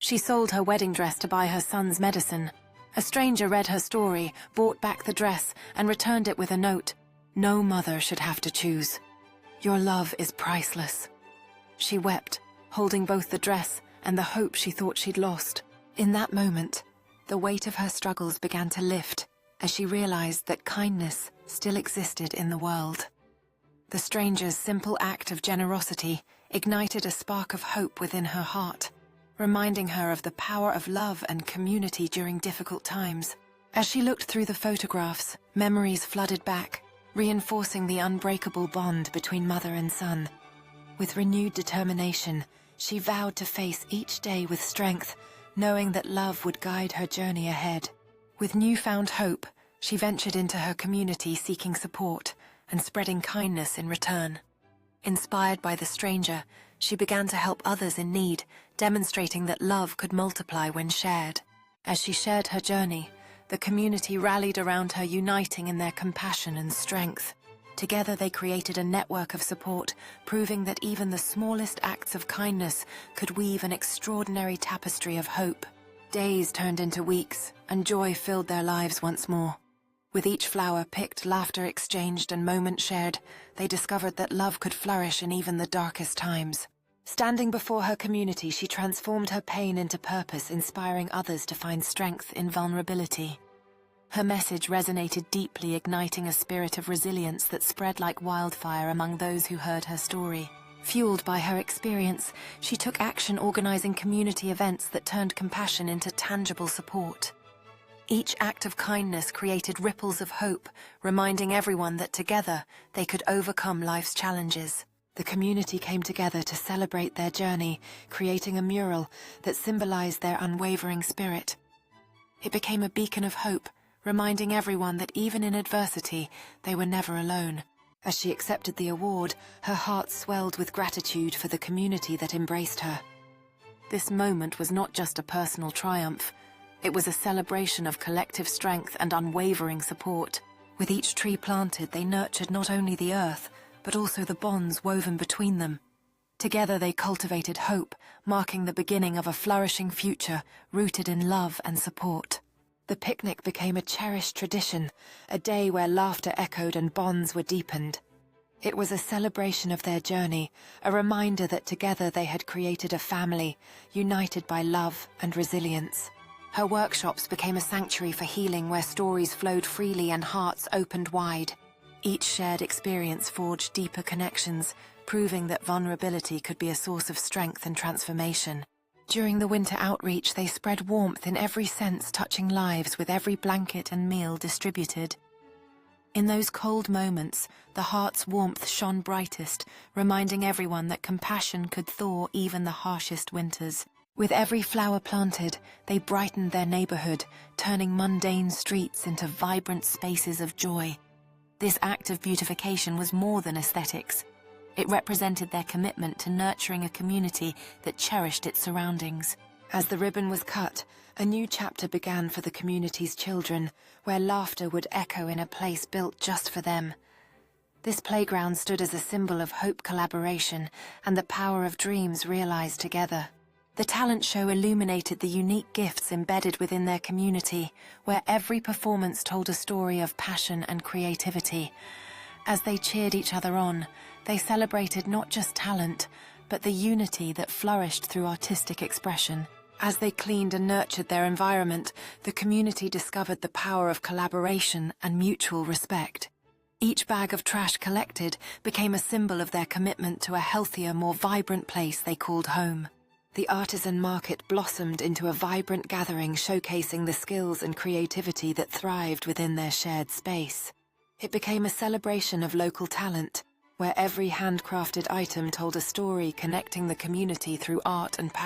She sold her wedding dress to buy her son's medicine. A stranger read her story, bought back the dress, and returned it with a note. No mother should have to choose. Your love is priceless. She wept, holding both the dress and the hope she thought she'd lost. In that moment, the weight of her struggles began to lift as she realized that kindness still existed in the world. The stranger's simple act of generosity ignited a spark of hope within her heart, reminding her of the power of love and community during difficult times. As she looked through the photographs, memories flooded back, reinforcing the unbreakable bond between mother and son. With renewed determination, she vowed to face each day with strength, knowing that love would guide her journey ahead. With newfound hope, she ventured into her community seeking support and spreading kindness in return. Inspired by the stranger, she began to help others in need, demonstrating that love could multiply when shared. As she shared her journey, the community rallied around her, uniting in their compassion and strength. Together they created a network of support, proving that even the smallest acts of kindness could weave an extraordinary tapestry of hope. Days turned into weeks, and joy filled their lives once more. With each flower picked, laughter exchanged, and moment shared, they discovered that love could flourish in even the darkest times. Standing before her community, she transformed her pain into purpose, inspiring others to find strength in vulnerability. Her message resonated deeply, igniting a spirit of resilience that spread like wildfire among those who heard her story. Fueled by her experience, she took action, organizing community events that turned compassion into tangible support. Each act of kindness created ripples of hope, reminding everyone that together they could overcome life's challenges. The community came together to celebrate their journey, creating a mural that symbolized their unwavering spirit. It became a beacon of hope, reminding everyone that even in adversity, they were never alone. As she accepted the award, her heart swelled with gratitude for the community that embraced her. This moment was not just a personal triumph. It was a celebration of collective strength and unwavering support. With each tree planted, they nurtured not only the earth, but also the bonds woven between them. Together they cultivated hope, marking the beginning of a flourishing future rooted in love and support. The picnic became a cherished tradition, a day where laughter echoed and bonds were deepened. It was a celebration of their journey, a reminder that together they had created a family, united by love and resilience. Her workshops became a sanctuary for healing where stories flowed freely and hearts opened wide. Each shared experience forged deeper connections, proving that vulnerability could be a source of strength and transformation. During the winter outreach, they spread warmth in every sense, touching lives with every blanket and meal distributed. In those cold moments, the heart's warmth shone brightest, reminding everyone that compassion could thaw even the harshest winters. With every flower planted, they brightened their neighborhood, turning mundane streets into vibrant spaces of joy. This act of beautification was more than aesthetics. It represented their commitment to nurturing a community that cherished its surroundings. As the ribbon was cut, a new chapter began for the community's children, where laughter would echo in a place built just for them. This playground stood as a symbol of hope, collaboration, and the power of dreams realized together. The talent show illuminated the unique gifts embedded within their community, where every performance told a story of passion and creativity. As they cheered each other on, they celebrated not just talent, but the unity that flourished through artistic expression. As they cleaned and nurtured their environment, the community discovered the power of collaboration and mutual respect. Each bag of trash collected became a symbol of their commitment to a healthier, more vibrant place they called home. The artisan market blossomed into a vibrant gathering showcasing the skills and creativity that thrived within their shared space. It became a celebration of local talent, where every handcrafted item told a story connecting the community through art and passion.